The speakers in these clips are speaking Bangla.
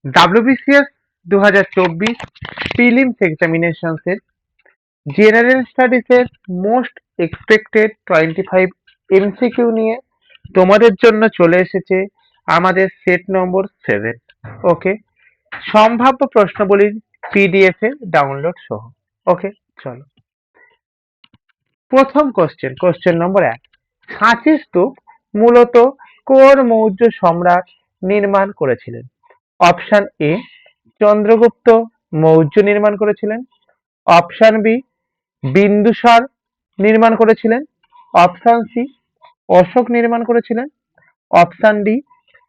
WBCS 2024 প্রিলিমস এক্সামিনেশনস এর জেনারেল স্টাডিজ এর মোস্ট এক্সপেক্টেড 25 MCQ নিয়ে তোমাদের জন্য চলে এসেছে আমাদের সেট নম্বর 7। ওকে, সম্ভাব্য প্রশ্নগুলির PDF এর ডাউনলোড সহ। ওকে, চলো প্রথম কোশ্চেন নম্বর 1। সাঁচি স্তূপ মূলত কোন মৌর্য সম্রাট নির্মাণ করেছিলেন? অপশন এ চন্দ্রগুপ্ত মৌর্য নির্মাণ করেছিলেন, অপশন বি বিন্দুসার নির্মাণ করেছিলেন, অপশন সি অশোক নির্মাণ করেছিলেন, অপশন ডি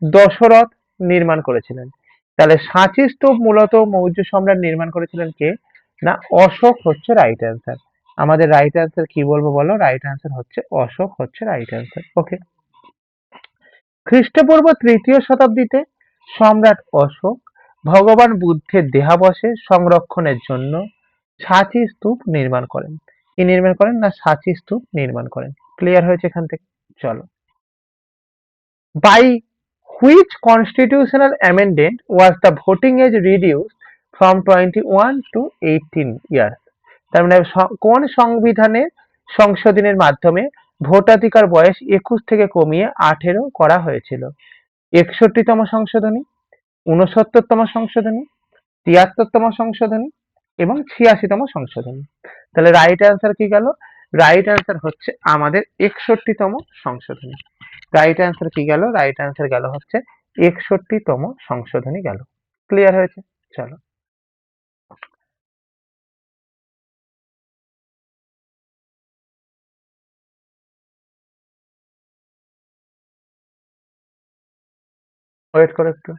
দশরথ নির্মাণ করেছিলেন। তাহলে সাঁচি স্তূপ মূলত মৌর্য সম্রাট নির্মাণ করেছিলেন কে? না অশোক হচ্ছে রাইট অ্যান্সার। আমাদের রাইট অ্যান্সার কি বলবো বলো? রাইট অ্যান্সার হচ্ছে অশোক হচ্ছে রাইট অ্যান্সার। ওকে, খ্রিস্টপূর্ব 3য় শতাব্দীতে সম্রাট অশোক ভগবান বুদ্ধের দেহাবশেষ সংরক্ষণের জন্য সাঁচি স্তূপ নির্মাণ করেন। কি নির্মাণ করেন? না সাঁচি স্তূপ নির্মাণ করেন। ক্লিয়ার হয়েছে এখান থেকে? চলো, by which constitutional amendment was the voting age reduced from 21 to 18 years? তার মানে কোন সংবিধানের সংশোধনের মাধ্যমে ভোটাধিকার বয়স 21 থেকে কমিয়ে 18 করা হয়েছিল? 61তম সংশোধনী, 69তম সংশোধনী, 73তম সংশোধনী এবং 86তম সংশোধনী। তাহলে রাইট অ্যান্সার কি গেল? রাইট অ্যান্সার হচ্ছে আমাদের 61তম সংশোধনী। রাইট অ্যান্সার কি গেল? রাইট অ্যান্সার গেল হচ্ছে 61তম সংশোধনী গেল। ক্লিয়ার হয়েছে? চলো, ওয়েট করো একটু।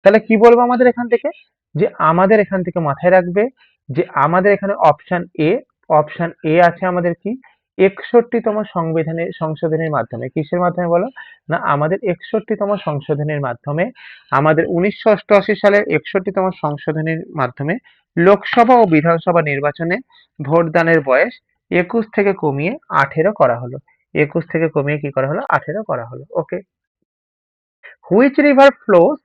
তাহলে কি বলবো আমাদের এখান থেকে? যে আমাদের এখান থেকে মাথায় রাখবে যে আমাদের এখানে অপশন এ আছে আমাদের কি 61তম সংবিধানের সংশোধনের মাধ্যমে। কিসের মাধ্যমে বলো? না আমাদের 61তম সংশোধনের মাধ্যমে, আমাদের 1988 সালের 61তম সংশোধনের মাধ্যমে লোকসভা ও বিধানসভা নির্বাচনে ভোটদানের বয়স 21 থেকে কমিয়ে 18 করা হলো। 21 থেকে কমিয়ে কি করা হলো? 18 করা হলো। Okay, which river flows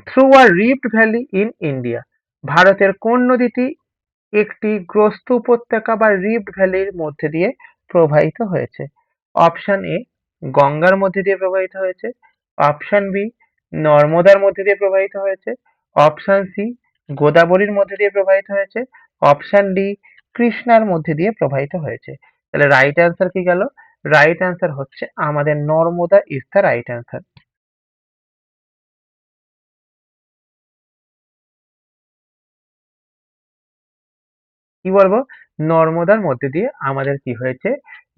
through a rift valley in India? ভারতের কোন নদীটি একটি গ্রস্ত উপত্যকা বা রিফট ভ্যালির মধ্যে দিয়ে প্রবাহিত হয়েছে? অপশন এ গঙ্গার মধ্যে দিয়ে প্রবাহিত হয়েছে, অপশন বি নর্মদার মধ্যে দিয়ে প্রবাহিত হয়েছে, অপশন সি গোদাবরীর মধ্যে দিয়ে প্রবাহিত হয়েছে, অপশন ডি কৃষ্ণার মধ্যে দিয়ে প্রবাহিত হয়েছে। তাহলে রাইট অ্যান্সার কি গেল? রাইট অ্যান্সার হচ্ছে আমাদের Narmada is the right answer. কি বলবো? নর্মদার মধ্যে দিয়ে আমাদের কি হয়েছে?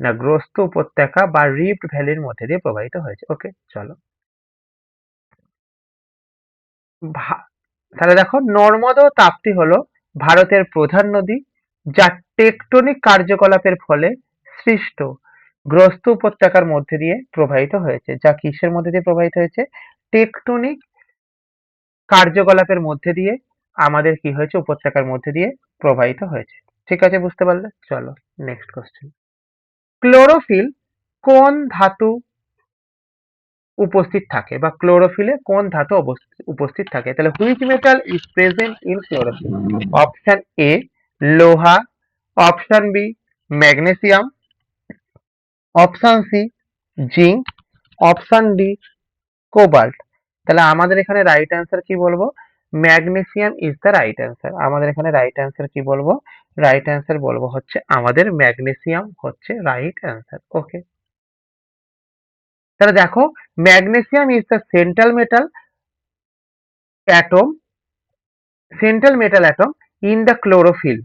না গ্রস্ত উপত্যকা বা রিফট ভ্যালির মধ্যে দিয়ে প্রবাহিত হয়েছে। ওকে, চলো, তাহলে দেখো নর্মদা ও তাপ্তি হলো ভারতের প্রধান নদী যা টেকটনিক কার্যকলাপের ফলে সৃষ্ট গ্রস্ত উপত্যকার মধ্যে দিয়ে প্রবাহিত হয়েছে। যা কিসের মধ্যে দিয়ে প্রবাহিত হয়েছে? টেকটনিক কার্যকলাপের মধ্যে দিয়ে আমাদের কি হয়েছে? উপত্যকার মধ্যে দিয়ে প্রবাহিত হয়েছে। ঠিক আছে, বুঝতে পারলে? চলো, নেক্সট কোশ্চেন। ক্লোরোফিল কোন ধাতু উপস্থিত থাকে বা ক্লোরোফিলে কোন ধাতু উপস্থিত থাকে? তাহলে which metal is present in chlorophyll? Option A লোহা, option B magnesium, option C zinc, option D cobalt. তাহলে আমাদের এখানে রাইট অ্যান্সার কি বলবো? Magnesium is the right answer. আমাদের এখানে রাইট অ্যান্সার কি বলবো? রাইট অ্যান্সার বলবো হচ্ছে আমাদের ম্যাগনেসিয়াম হচ্ছে রাইট অ্যান্সার। ওকে, তাহলে দেখো magnesium is the atom central metal atom in the chlorophyll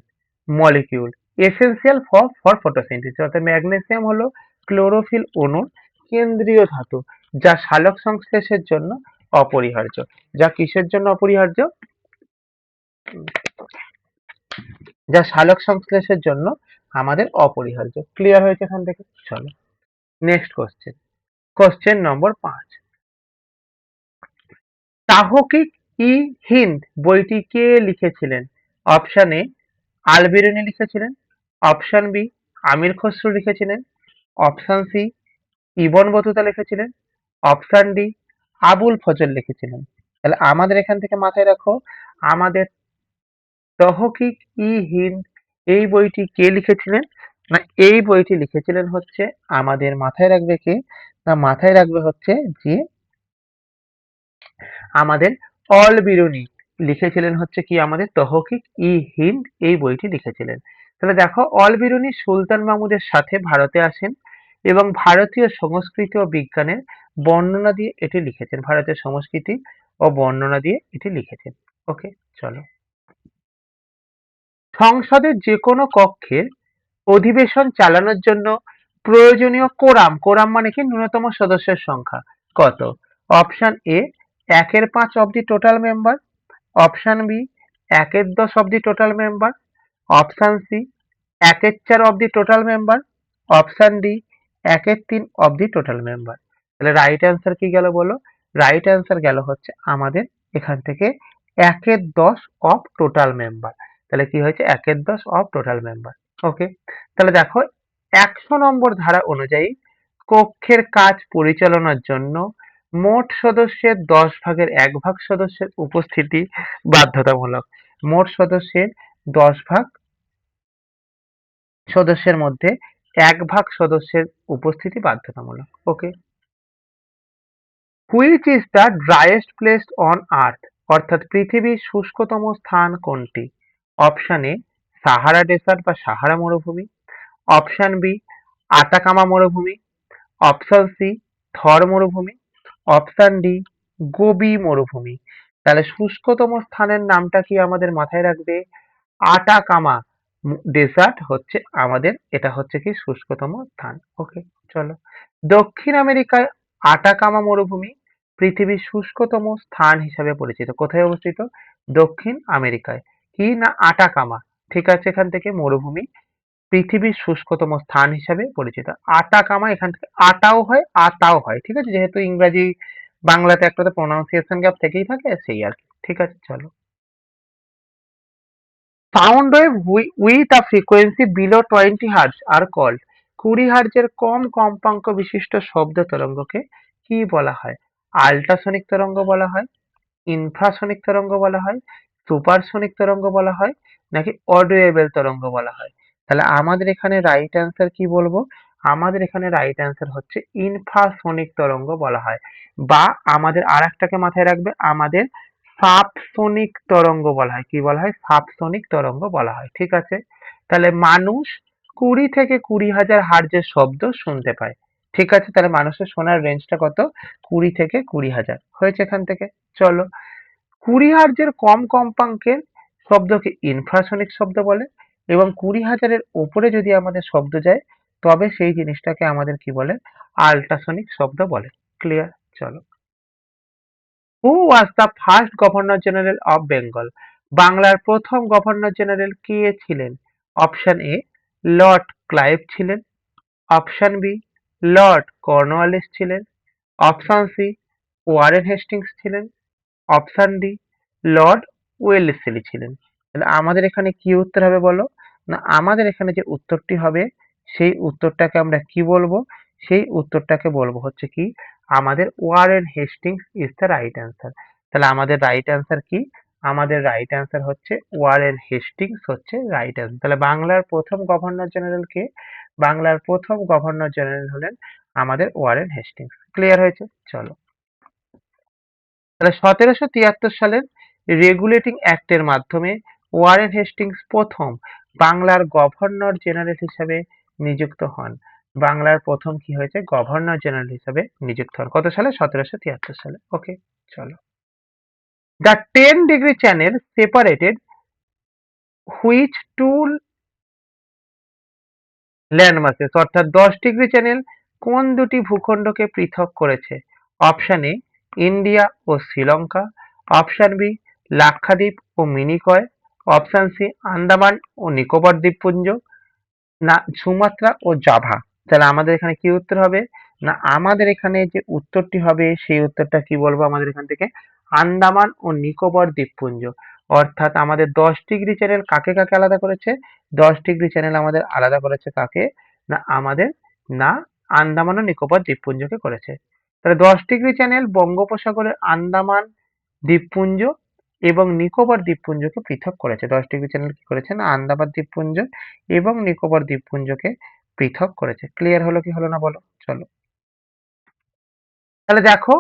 molecule essential for photosynthesis। অর্থাৎ ম্যাগনেসিয়াম হলো ক্লোরোফিল অণুর কেন্দ্রীয় ধাতু যা সালোক সংশ্লেষের জন্য অপরিহার্য। যা কিসের জন্য অপরিহার্য? যা সালোক সংশ্লেষের জন্য আমাদের অপরিহার্য। ক্লিয়ার হয়েছে এখান থেকে? চলো, নেক্সট কোশ্চেন নম্বর 5। তাহকিক-ই-হিন্দ বইটি কে লিখেছিলেন? অপশন এ আল-বিরুনি লিখেছিলেন, অপশন বি আমির খসরু লিখেছিলেন, অপশন সি ইবন বতুতা লিখেছিলেন। অপশন ডি আবুল ফজল লিখেছিলেন। তাহলে আমাদের এখান থেকে মাথায় রাখো, আমাদের তহকিক ই হিন্দ এই বইটি কে লিখেছিলেন? না এই বইটি লিখেছিলেন হচ্ছে, আমাদের মাথায় রাখবে কে? না মাথায় রাখবে হচ্ছে যে আমাদের অল বিরুনি লিখেছিলেন হচ্ছে কি, আমাদের তহকিক ই হিন্দ এই বইটি লিখেছিলেন। তাহলে দেখো, অল বিরুনি সুলতান মাহমুদের সাথে ভারতে আসেন এবং ভারতীয় সংস্কৃতি ও বিজ্ঞানের বর্ণনা দিয়ে এটি লিখেছেন। ভারতের সংস্কৃতি ও বর্ণনা দিয়ে এটি লিখেছেন। ওকে, চলো। সংসদের যে কোনো কক্ষের অধিবেশন চালানোর জন্য প্রয়োজনীয় কোরাম, কোরাম মানে কি, ন্যূনতম সদস্যের সংখ্যা কত? Option A 1/5 of the total member, option B 1/10 of the total member, option C 1/4 of the total member, option D 1/3 of the total member. তাহলে রাইট অ্যান্সার কি গেল বলো? রাইট অ্যান্সার গেল হচ্ছে আমাদের এখান থেকে 1/10 অফ টোটাল মেম্বার। তাহলে কি হয়েছে? 1/10 অফ টোটাল মেম্বার। ওকে, তাহলে দেখো, 100 নম্বর ধারা অনুযায়ী কক্ষের কাজ পরিচালনার জন্য মোট সদস্যের 10 ভাগের 1 ভাগ সদস্যের উপস্থিতি বাধ্যতামূলক। মোট সদস্যের 10 ভাগ সদস্যের মধ্যে 1 ভাগ সদস্যের উপস্থিতি বাধ্যতামূলক। Okay, which is the driest place on earth, অর্থাৎ পৃথিবীর শুষ্কতম স্থান কোনটি? অপশন এ সাহারা ডেসার্ট বা সাহারা মরুভূমি, অপশন বি আটাকামা মরুভূমি, অপশন সি থর মরুভূমি, অপশন ডি গোবি মরুভূমি। তাহলে শুষ্কতম স্থানের নামটা কি আমাদের মাথায় রাখবে? আটাকামা ডেজার্ট হচ্ছে আমাদের, এটা হচ্ছে কি শুষ্কতম স্থান। ওকে, চলো। দক্ষিণ আমেরিকায় আটাকামা মরুভূমি পৃথিবীর শুষ্কতম স্থান হিসাবে পরিচিত। কোথায় অবস্থিত? দক্ষিণ আমেরিকায়। কি না? আটাকামা। ঠিক আছে, এখান থেকে মরুভূমি পৃথিবীর শুষ্কতম স্থান হিসাবে পরিচিত। আটাকামা, এখান থেকে আটাও হয় আতাও হয়। ঠিক আছে, যেহেতু ইংরাজি বাংলাতে একটা তো প্রনাউন্সিয়েশন গ্যাপ থেকেই থাকে, সেই আর কি। ঠিক আছে, চলো। Sound wave with a frequency below 20 hertz are called. 20 হার্টজের কম কম্পাঙ্ক বিশিষ্ট শব্দ তরঙ্গকে কি বলা হয়? আল্ট্রাসনিক তরঙ্গ বলা হয়, ইনফ্রাসনিক তরঙ্গ বলা হয়, সুপারসনিক তরঙ্গ বলা হয়, নাকি অডিওয়েবল তরঙ্গ বলা হয়? তাহলে আমাদের এখানে রাইট অ্যান্সার কি বলবো? আমাদের এখানে রাইট অ্যান্সার হচ্ছে ইনফ্রাসনিক তরঙ্গ বলা হয়, বা আমাদের আর একটাকে মাথায় রাখবে, আমাদের সাবসনিক তরঙ্গ বলা হয়। কি বলা হয়? সাবসনিক তরঙ্গ বলা হয়। ঠিক আছে, তাহলে মানুষ 20 থেকে 20,000 হার্জের শব্দ শুনতে পায়। ঠিক আছে, তাহলে মানুষের শোনার রেঞ্জটা কত? 20 থেকে 20,000 হয়েছে এখান থেকে। চলো, 20 হার্জের কম কম্পাঙ্কের শব্দকে ইনফ্রাসনিক শব্দ বলে, এবং 20,000-এর ওপরে যদি আমাদের শব্দ যায়, তবে সেই জিনিসটাকে আমাদের কি বলে? আল্ট্রাসনিক শব্দ বলে। ক্লিয়ার? চলো। Who was the first governor general of Bengal? বাংলার প্রথম গভর্নর জেনারেল কে ছিলেন? অপশন এ লর্ড ক্লাইভ ছিলেন, অপশন বি লর্ড কর্নওয়ালিস ছিলেন, অপশন সি ওয়ারেন হেস্টিংস ছিলেন, অপশন ডি লর্ড ওয়েলেসলি ছিলেন। তাহলে আমাদের এখানে কি উত্তর হবে বলো? না আমাদের এখানে যে উত্তরটি হবে, সেই উত্তরটাকে আমরা কি বলবো? সেই উত্তরটাকে বলবো হচ্ছে কি, আমাদের Warren Hastings is the right answer. তাহলে আমাদের রাইট অ্যান্সার কি? আমাদের রাইট অ্যান্সার হচ্ছে ওয়ারেন হেস্টিংস হচ্ছে রাইট অ্যান্সার। তাহলে বাংলার প্রথম গভর্নর জেনারেল কে? বাংলার প্রথম গভর্নর জেনারেল হলেন আমাদের ওয়ারেন হেস্টিংস। ক্লিয়ার হয়েছে? চলো। তাহলে 1773 সালের রেগুলেটিং অ্যাক্টের মাধ্যমে ওয়ারেন হেস্টিংস প্রথম বাংলার গভর্নর জেনারেল হিসাবে নিযুক্ত হন। বাংলার প্রথম কি হয়েছে? গভর্নর জেনারেল হিসাবে নিযুক্ত হন। কত সালে? 1773 সালে। ওকে, চলো। The 10 degree channel separated which two landmasses, অর্থাৎ 10 ডিগ্রি চ্যানেল কোন দুটি ভূখণ্ডকে পৃথক করেছে? অপশন এ ইন্ডিয়া ও শ্রীলঙ্কা, অপশন বি লাক্ষাদ্বীপ ও মিনিকয়, অপশন সি আন্দামান ও নিকোবর দ্বীপপুঞ্জ, না সুমাত্রা ও জাভা। তাহলে আমাদের এখানে কি উত্তর হবে? না আমাদের এখানে যে উত্তরটি হবে, সেই উত্তরটা কি বলবো আমাদের এখান থেকে? আন্দামান ও নিকোবর দ্বীপপুঞ্জ। অর্থাৎ আমাদের 10 ডিগ্রি চ্যানেল কাকে কাকে আলাদা করেছে? 10 ডিগ্রি চ্যানেল আমাদের আলাদা করেছে কাকে? না আমাদের, না আন্দামান ও নিকোবর দ্বীপপুঞ্জকে করেছে। তাহলে 10° চ্যানেল বঙ্গোপসাগরের আন্দামান দ্বীপপুঞ্জ এবং নিকোবর দ্বীপপুঞ্জকে পৃথক করেছে। 10° চ্যানেল কি করেছে না আন্দামান দ্বীপপুঞ্জ এবং নিকোবর দ্বীপপুঞ্জকে পৃথক করেছে। ক্লিয়ার হলো কি হলো না বলো? চলো তাহলে দেখো,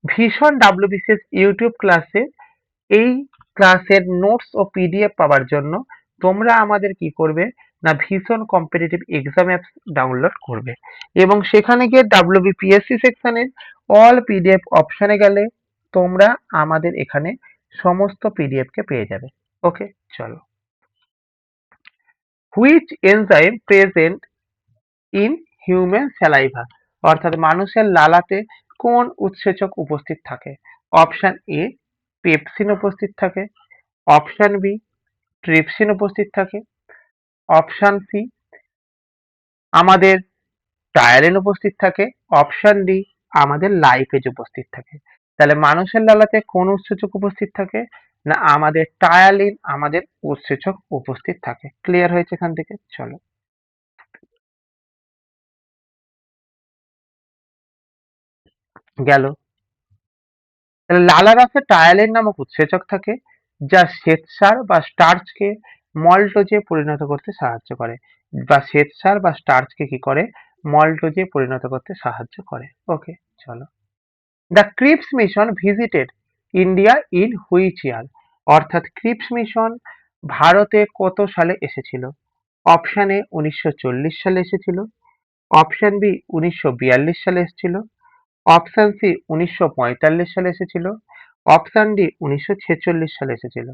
ভীষণ WBCS ইউটিউব ক্লাসে এই ক্লাসের নোটস ও পিডিএফ পাওয়ার জন্য তোমরা আমাদের কি করবে না ভীষণ কম্পিটিটিভ এক্সাম অ্যাপস ডাউনলোড করবে এবং সেখানে গিয়ে WBPSC সেকশনের অল পিডিএফ অপশনে গেলে তোমরা আমাদের এখানে সমস্ত পিডিএফ কে পেয়ে যাবে। ওকে, চলো। Which enzyme present in human saliva, অর্থাৎ মানুষের লালাতে কোন উৎসেচক উপস্থিত থাকে? অপশন এ পেপসিন উপস্থিত থাকে, অপশন বি ট্রিপসিন উপস্থিত থাকে, অপশন সি আমাদের টায়ারিন উপস্থিত থাকে, অপশন ডি আমাদের লাইপেজ উপস্থিত থাকে। তাহলে মানুষের লালাতে কোন উৎসেচক উপস্থিত থাকে না আমাদের টায়ালিন আমাদের উৎসেচক উপস্থিত থাকে। ক্লিয়ার হয়েছে এখান থেকে? চলো গেল। তাহলে লালা রসে টায়ালিন নামক উৎসেচক থাকে যা শ্বেতসার বা স্টার্চকে মল্টোজে পরিণত করতে সাহায্য করে, বা শ্বেতসার বা স্টার্চকে কি করে মল্টোজে পরিণত করতে সাহায্য করে। ওকে, চলো। The Cripps mission visited India in which year, অর্থাৎ ক্রিপস মিশন ভারতে কত সালে এসেছিল? অপশন এ 1940 সালে এসেছিল, অপশন বি 1942 সালে এসেছিল, অপশন সি 1945 সালে এসেছিল, অপশন ডি 1946 সালে এসেছিল।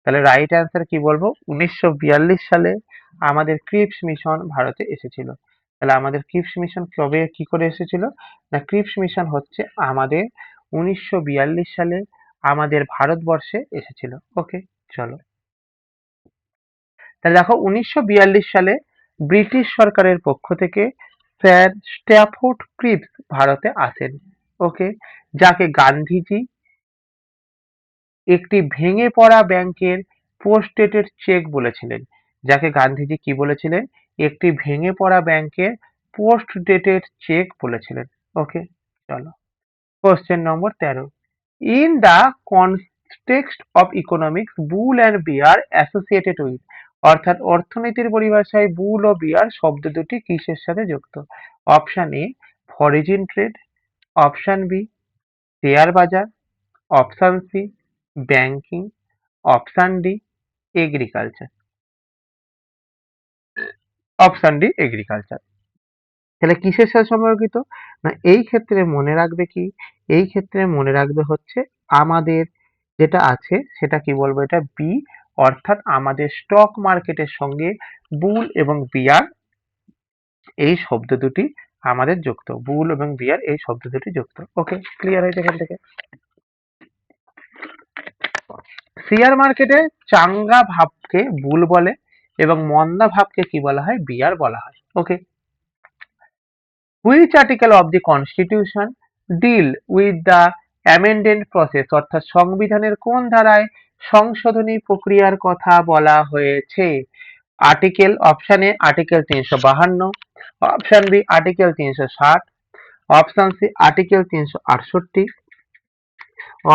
তাহলে রাইট অ্যান্সার কি বলবো? 1942 সালে আমাদের ক্রিপস মিশন ভারতে এসেছিল। তাহলে আমাদের ক্রিপস মিশন কবে কি করে এসেছিল না ক্রিপস মিশন হচ্ছে আমাদের 1942 সালে আমাদের ভারতবর্ষে এসেছিল। ওকে, চলো। তাহলে দেখো 1942 সালে ব্রিটিশ সরকারের পক্ষ থেকে স্যার স্ট্যাফোর্ড ক্রিপস ভারতে আসেন। ওকে, যাকে গান্ধীজি একটি ভেঙে পড়া ব্যাংকের পোস্ট ডেটেড চেক বলেছিলেন। যাকে গান্ধীজি কি বলেছিলেন? একটি ভেঙে পড়া ব্যাংকের পোস্ট ডেটেড চেক বলেছিলেন। ওকে, চলো। Question number 13, in the context of economics bull and bear associated with, অর্থাৎ অর্থনীতির পরিভাষায় বুল ও বিয়ার শব্দ দুটি কিসের সাথে যুক্ত? Option A foreign trade, option B share বাজার, option C banking, option D agriculture. Option D agriculture. তাহলে কিসের সাথে সম্পর্কিত না এই ক্ষেত্রে মনে রাখবে কি এই ক্ষেত্রে মনে রাখবে হচ্ছে আমাদের যেটা আছে সেটা কি বলবো এটা বি, অর্থাৎ আমাদের স্টক মার্কেটের সঙ্গে বুল এবং বিয়ার এই শব্দ দুটি আমাদের যুক্ত, বুল এবং বিয়ার এই শব্দ দুটি যুক্ত। ওকে, ক্লিয়ার হয়েছে এখান থেকে? শেয়ার মার্কেটে চাঙ্গা ভাবকে বুল বলে এবং মন্দা ভাবকে কি বলা হয়? বিয়ার বলা হয়। Okay, which article of the constitution deal with the amendment process, অর্থাৎ সংবিধানের কোন ধারায় সংশোধনী প্রক্রিয়ার কথা বলা হয়েছে? Article option A article 352, option B article 360, option C article 368,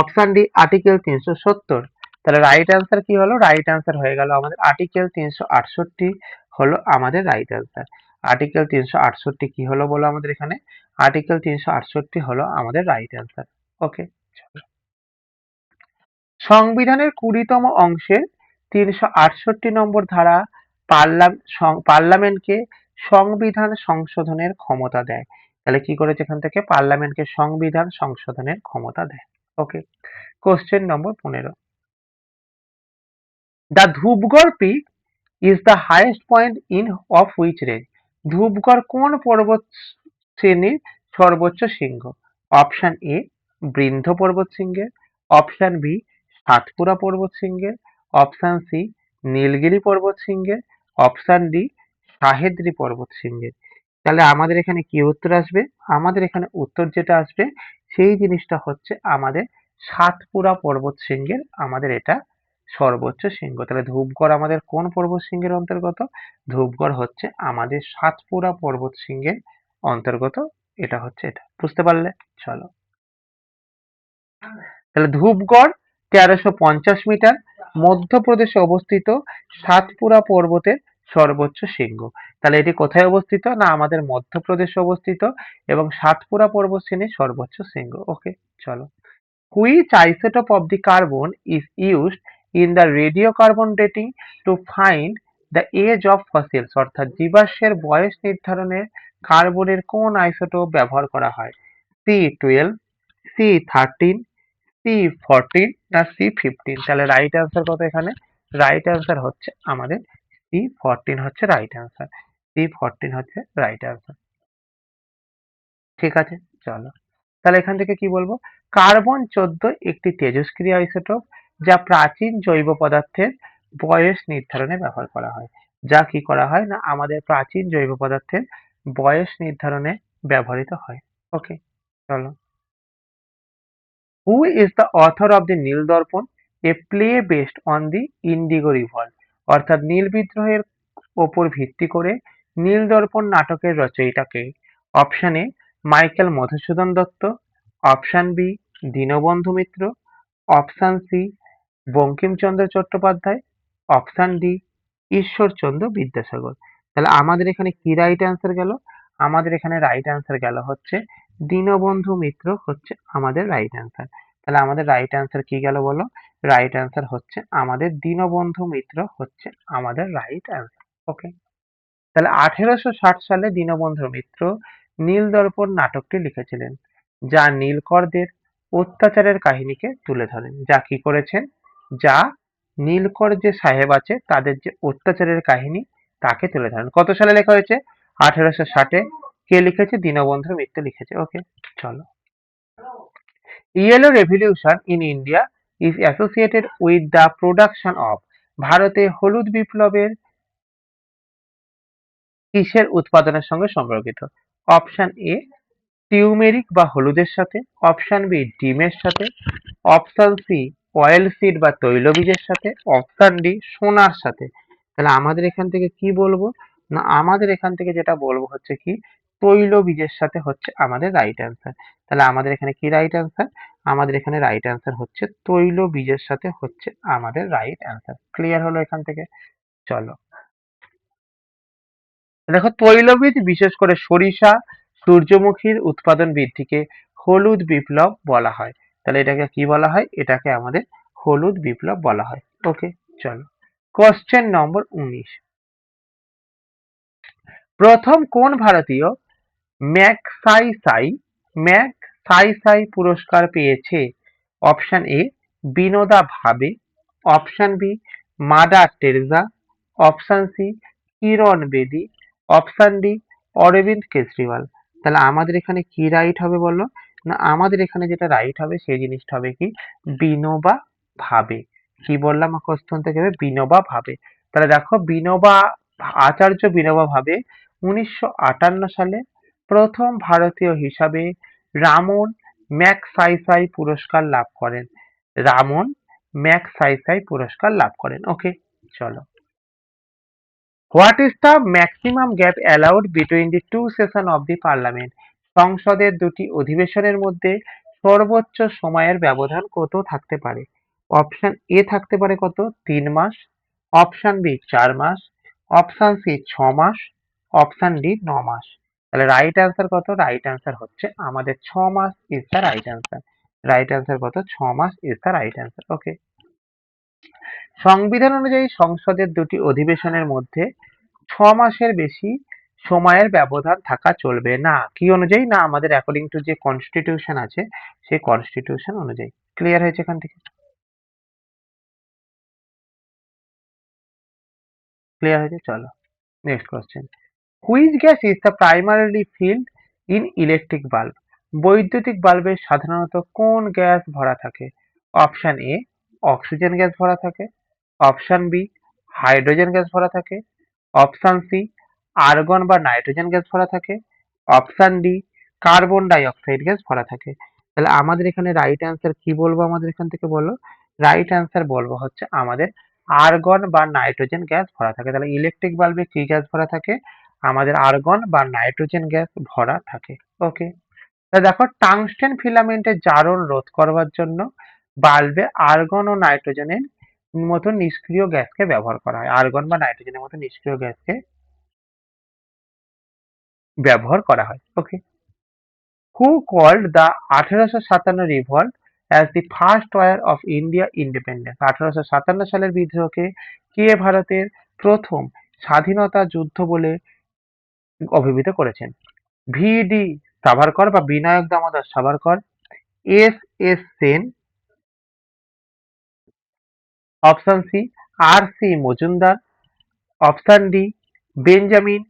option D article 370। তাহলে রাইট অ্যান্সার কি হলো? রাইট অ্যান্সার হয়ে গেল আমাদের আর্টিকেল 368 হলো আমাদের রাইট অ্যান্সার। আর্টিকেল 368 কি হলো বলো আমাদের এখানে? আর্টিকেল 368 হলো আমাদের রাইট অ্যান্সার। ওকে, সংবিধানের 20তম অংশের 368 নম্বর ধারা পার্লামেন্টকে সংবিধান সংশোধনের ক্ষমতা দেয়। তাহলে কি করেছে এখান থেকে? পার্লামেন্টকে সংবিধান সংশোধনের ক্ষমতা দেয়। Okay, question number 15, the Dhupgarh peak is the highest point in of which range, Dhupgarh কোন পর্বত শ্রেণীর সর্বোচ্চ শৃঙ্গ? অপশন এ বৃন্দ পর্বত শৃঙ্গের, অপশন বি সাতপুরা পর্বত শৃঙ্গের, অপশন সি নীলগিরি পর্বত শৃঙ্গের, অপশন ডি সাহেদ্রি পর্বত শৃঙ্গের। তাহলে আমাদের এখানে কি উত্তর আসবে? আমাদের এখানে উত্তর যেটা আসবে সেই জিনিসটা হচ্ছে আমাদের সাতপুরা পর্বত শৃঙ্গের আমাদের এটা সর্বোচ্চ শৃঙ্গ। তাহলে ধূপগড় আমাদের কোন পর্বত শৃঙ্গের অন্তর্গত? ধূপগড় হচ্ছে আমাদের সাতপুরা পর্বত শৃঙ্গের অন্তর্গত, এটা হচ্ছে এটা, বুঝতে পারলে? চলো, তাহলে ধূপগড় ১৩৫০ মিটার, মধ্যপ্রদেশে অবস্থিত সাতপুরা পর্বতের সর্বোচ্চ শৃঙ্গ। তাহলে এটি কোথায় অবস্থিত? না আমাদের মধ্যপ্রদেশে অবস্থিত এবং সাতপুরা পর্বতশ্রেণীর সর্বোচ্চ শৃঙ্গ। ওকে, চলো। Which isotope of the carbon is used in the radiocarbon dating to find the age of fossils? অর্থাৎ জীবাশ্মের বয়স নির্ধারণে কার্বনের কোন আইসোটোপ ব্যবহার করা হয়? C12, C13, C14 না C15? তাহলে রাইট অ্যান্সার কত এখানে? রাইট অ্যান্সার হচ্ছে আমাদের C14 হচ্ছে রাইট অ্যান্সার। C14 হচ্ছে রাইট অ্যান্সার। ঠিক আছে, চলো। তাহলে এখান থেকে কি বলবো? কার্বন 14 একটি তেজস্ক্রিয় আইসোটোপ যা প্রাচীন জৈব পদার্থের বয়স নির্ধারণে ব্যবহার করা হয়। যা কি করা হয়? না আমাদের প্রাচীন জৈব পদার্থের বয়স নির্ধারণে ব্যবহৃত হয়। ওকে, চলো। Who is the author of the Nil Darpan, a play based on the indigo revolt? অর্থাৎ নীল বিদ্রোহের ওপর ভিত্তি করে নীল দর্পণ নাটকের রচয়িতা কে? Option A Michael Madhusudan Dutt, option B Dinabandhu Mitra, option C Bankimchandra Chattopadhyay, option D Ishwarchandra Vidyasagar. তাহলে আমাদের এখানে কি রাইট অ্যান্সার গেল? আমাদের এখানে রাইট অ্যান্সার গেল হচ্ছে দীনবন্ধু মিত্র হচ্ছে আমাদের রাইট অ্যান্সার। তাহলে আমাদের রাইট অ্যান্সার কি গেল বলো? রাইট অ্যান্সার হচ্ছে আমাদের দীনবন্ধু মিত্র হচ্ছে আমাদের রাইট অ্যান্সার। ওকে, তাহলে 1860 সালে দীনবন্ধু মিত্র নীলদর্পণ নাটকটি লিখেছিলেন, যা নীলকরদের অত্যাচারের কাহিনীকে তুলে ধরেন। যা কি করেছেন? যা নীলকর যে সাহেব আছে তাদের যে অত্যাচারের কাহিনী তাকে তুলে ধরেন। কত সালে লেখা হয়েছে? 1860-এ। কে লিখেছে? দীনবন্ধু মিত্র লিখেছে। ওকে, চলো। Yellow revolution in India is associated with the production of? ভারতে হলুদ বিপ্লবের কিসের উৎপাদনের সঙ্গে সম্পর্কিত? অপশন এ টিউমেরিক বা হলুদের সাথে, অপশন বি ডিমের সাথে, অপশন সি অয়েল সিড বা তৈলবীজের সাথে, অপশন ডি সোনার সাথে। তাহলে আমাদের এখান থেকে কি বলবো? না আমাদের এখান থেকে যেটা বলবো হচ্ছে কি তৈলবীজের সাথে হচ্ছে আমাদের রাইট অ্যান্সার। তাহলে আমাদের এখানে কি রাইট অ্যান্সার? আমাদের এখানে রাইট অ্যান্সার হচ্ছে তৈলবীজের সাথে হচ্ছে আমাদের রাইট অ্যান্সার। ক্লিয়ার হলো এখান থেকে? চলো, দেখো তৈলবীজ বিশেষ করে সরিষা, সূর্যমুখীর উৎপাদন বৃদ্ধিকে হলুদ বিপ্লব বলা হয়। তাহলে এটাকে কি বলা হয়? এটাকে আমাদের হলুদ বিপ্লব বলা হয়। ওকে, চলো। কোশ্চেন নম্বর 19, প্রথম কোন ভারতীয় ম্যাগসাইসাই ম্যাগসাইসাই পুরস্কার পেয়েছে? অপশন এ বিনোদা Bhave, option B Mother Teresa, option C Kiran Bedi, option D Aurobindo Kejriwal. তাহলে আমাদের এখানে কি রাইট হবে বলো? না আমাদের এখানে যেটা রাইট হবে সেই জিনিসটা হবে কি বিনোবা ভাবে। কি বললাম কোশ্চেন থেকে? বিনোবা ভাবে। তাহলে দেখো আচার্য বিনোবা ভাবে 1958 সালে প্রথম ভারতীয় হিসাবে রামন ম্যাগসাইসাই পুরস্কার লাভ করেন। রামন ম্যাগসাইসাই পুরস্কার লাভ করেন। ওকে, চলো। What is the maximum gap allowed between the two session of the parliament? সংসদের দুটি অধিবেশনের মধ্যে সর্বোচ্চ সময়ের ব্যবধান কত থাকতে পারে? অপশন এ থাকতে পারে কত? 3 মাস, অপশন বি 4 মাস, অপশন সি 6 মাস, অপশন ডি 9 মাস। তাহলে রাইট অ্যান্সার কত? রাইট অ্যান্সার হচ্ছে আমাদের 6 মাস is the right answer. Right answer কত? 6 মাস is the right answer. Okay, সংবিধান অনুযায়ী সংসদের দুটি অধিবেশনের মধ্যে 6 মাসের বেশি সময়ের ব্যবধান থাকা চলবে না। কি অনুযায়ী? না আমাদের অ্যাকর্ডিং টু যে কনস্টিটিউশন আছে সেই কনস্টিটিউশন অনুযায়ী। ক্লিয়ার হয়েছে এখান থেকে? ক্লিয়ার হয়েছে? চলো, next question. Which gas is the primarily field in electric bulb? বৈদ্যুতিক বাল্বে সাধারণত কোন গ্যাস ভরা থাকে? অপশন এ অক্সিজেন গ্যাস ভরা থাকে, অপশন বি হাইড্রোজেন গ্যাস ভরা থাকে, অপশন সি আর্গন বা নাইট্রোজেন গ্যাস ভরা থাকে, option D carbon die oxide gas ভরা থাকে। তাহলে আমাদের এখানে রাইট অ্যান্সার কি বলবো? আমাদের এখান থেকে বলো। রাইট অ্যান্সার বলবো হচ্ছে আমাদের আর্গন বা নাইট্রোজেন গ্যাস ভরা থাকে। তাহলে ইলেকট্রিক বাল্বে কি গ্যাস ভরা থাকে? আমাদের আর্গন বা নাইট্রোজেন গ্যাস ভরা থাকে। ওকে, তা দেখো টাংস্টেন ফিলামেন্টের জারণ রোধ করবার জন্য বাল্বে আর্গন ও নাইট্রোজেনের মতো নিষ্ক্রিয় গ্যাসকে ব্যবহার করা হয়। আর্গন বা নাইট্রোজেনের মতো নিষ্ক্রিয় গ্যাসকে ব্যবহার করা হয়। Okay, who called the 1857 revolt as the first war of India independence? 1857 সালের বিদ্রোহকে কে ভারতের প্রথম স্বাধীনতা যুদ্ধ বলে অভিহিত করেছেন? ভি ডি সাভারকর বা Vinayak Damodar Savarkar, S S Sen, option C R C Majumdar, option D Benjamin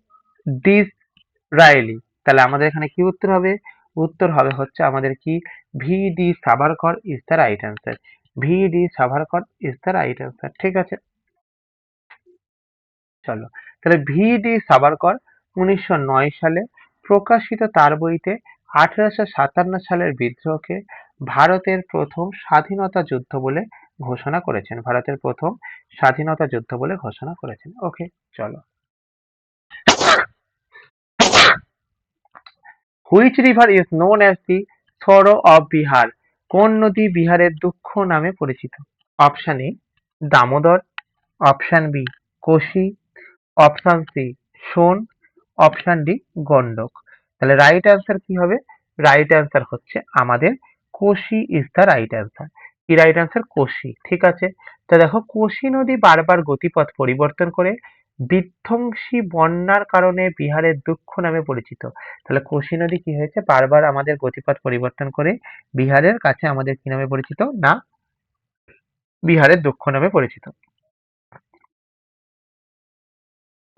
Disraeli. তাহলে আমাদের এখানে কি উত্তর হবে? উত্তর হবে হচ্ছে আমাদের কি V D Savarkar is the right answer. V D Savarkar is the right answer. ঠিক আছে, চলো তাহলে ভি ডি সাভারকর 1909 সালে প্রকাশিত তার বইতে 1857 সালের বিদ্রোহকে ভারতের প্রথম স্বাধীনতা যুদ্ধ বলে ঘোষণা করেছেন। ভারতের প্রথম স্বাধীনতা যুদ্ধ বলে ঘোষণা করেছেন। ওকে, চলো। Which river is known as the sorrow of Bihar? কোন নদী বিহারের দুঃখ নামে পরিচিত? Option A Damodar, option B Kosi, option C Son, option D Gandak. তাহলে রাইট অ্যান্সার কি হবে? রাইট অ্যান্সার হচ্ছে আমাদের Kosi is the right answer. কি রাইট অ্যান্সার? কোশি। ঠিক আছে, তো দেখো কোশি নদী বারবার গতিপথ পরিবর্তন করে বিধ্বংসী বন্যার কারণে বিহারের দুঃখ নামে পরিচিত। তাহলে কোশি নদী কি হয়েছে? বারবার আমাদের গতিপথ পরিবর্তন করে বিহারের কাছে আমাদের কি নামে পরিচিত? না, বিহারের দুঃখ নামে পরিচিত।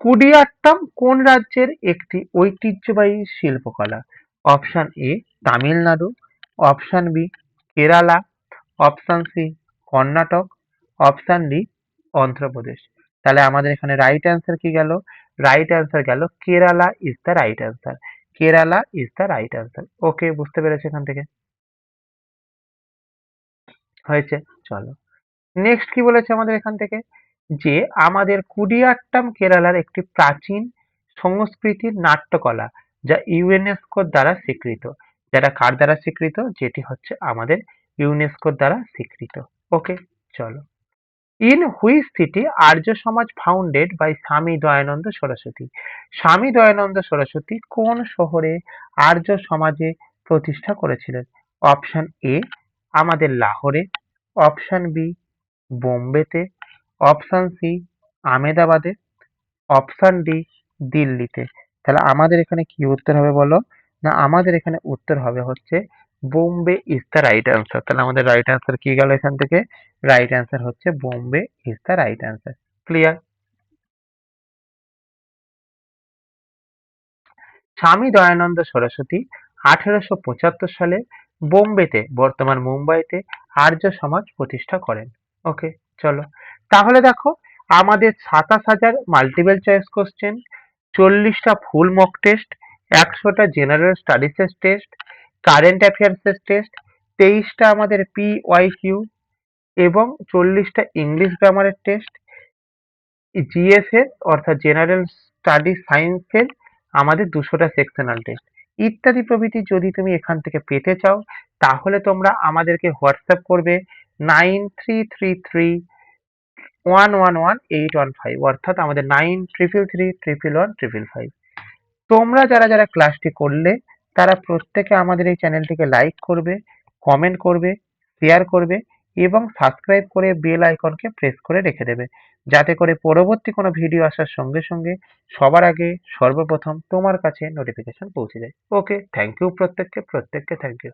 কুডিয়াট্টম কোন রাজ্যের একটি ঐতিহ্যবাহী শিল্পকলা? Option A Tamil Nadu, option B Kerala, option C Karnataka, option D Andhra Pradesh. তাহলে আমাদের এখানে রাইট অ্যান্সার কি গেল? রাইট অ্যান্সার গেল Kerala is the right answer. Kerala is the right answer. Okay, বুঝতে পেরেছো এখান থেকে? হয়েছে, চলো। নেক্সট কি বলেছে আমাদের এখান থেকে? যে আমাদের কুডিয়াট্টম কেরালার একটি প্রাচীন সংস্কৃতির নাট্যকলা যা ইউনেস্কোর দ্বারা স্বীকৃত। যেটা কার দ্বারা স্বীকৃত? যেটি হচ্ছে আমাদের ইউনেস্কোর দ্বারা স্বীকৃত। ওকে, চলো। ইন হুইচ সিটি আর্য সমাজ ফাউন্ডেড বাই স্বামী দয়ানন্দ সরস্বতী? স্বামী দয়ানন্দ সরস্বতী কোন শহরে আর্য সমাজে প্রতিষ্ঠা করেছিলেন? অপশন এ আমাদের লাহোরে, অপশন বি বোম্বেতে, অপশন সি আমেদাবাদে, অপশন ডি দিল্লিতে। তাহলে আমাদের এখানে কি উত্তর হবে বলো? না, আমাদের এখানে উত্তর হবে হচ্ছে Bombay is the right answer. তাহলে আমাদের রাইট অ্যান্সার কি গেল এখান থেকে? রাইট অ্যান্সার হচ্ছে Bombay is the right answer. Clear? স্বামী দয়ানন্দ সরস্বতী 1875 সালে বোম্বেতে, বর্তমান মুম্বাইতে আর্য সমাজ প্রতিষ্ঠা করেন। ওকে, চলো। তাহলে দেখো আমাদের 27,000 মাল্টিপল চয়েস কোশ্চেন, 40টা ফুল মক টেস্ট, 100টা জেনারেল স্টাডিজের টেস্ট, কারেন্ট অ্যাফেয়ার্সের টেস্ট, 23টা আমাদের PYQ এবং 40টা ইংলিশ গ্রামারের টেস্ট, জিএস এর অর্থাৎ জেনারেল স্টাডি সায়েন্সের আমাদের 200টা সেকশনাল টেস্ট ইত্যাদি প্রভৃতি যদি তুমি এখান থেকে পেতে চাও তাহলে তোমরা আমাদেরকে হোয়াটসঅ্যাপ করবে 9333111815 অর্থাৎ আমাদের 9333311155। তোমরা যারা যারা ক্লাসটি করলে তারা প্রত্যেকে আমাদের এই চ্যানেলটিকে লাইক করবে, কমেন্ট করবে, শেয়ার করবে এবং সাবস্ক্রাইব করে বেল আইকনকে প্রেস করে রেখে দেবে, যাতে করে পরবর্তী কোনো ভিডিও আসার সঙ্গে সঙ্গে সবার আগে সর্বপ্রথম তোমার কাছে নোটিফিকেশন পৌঁছে যায়। ওকে, থ্যাংক ইউ প্রত্যেককে থ্যাংক ইউ।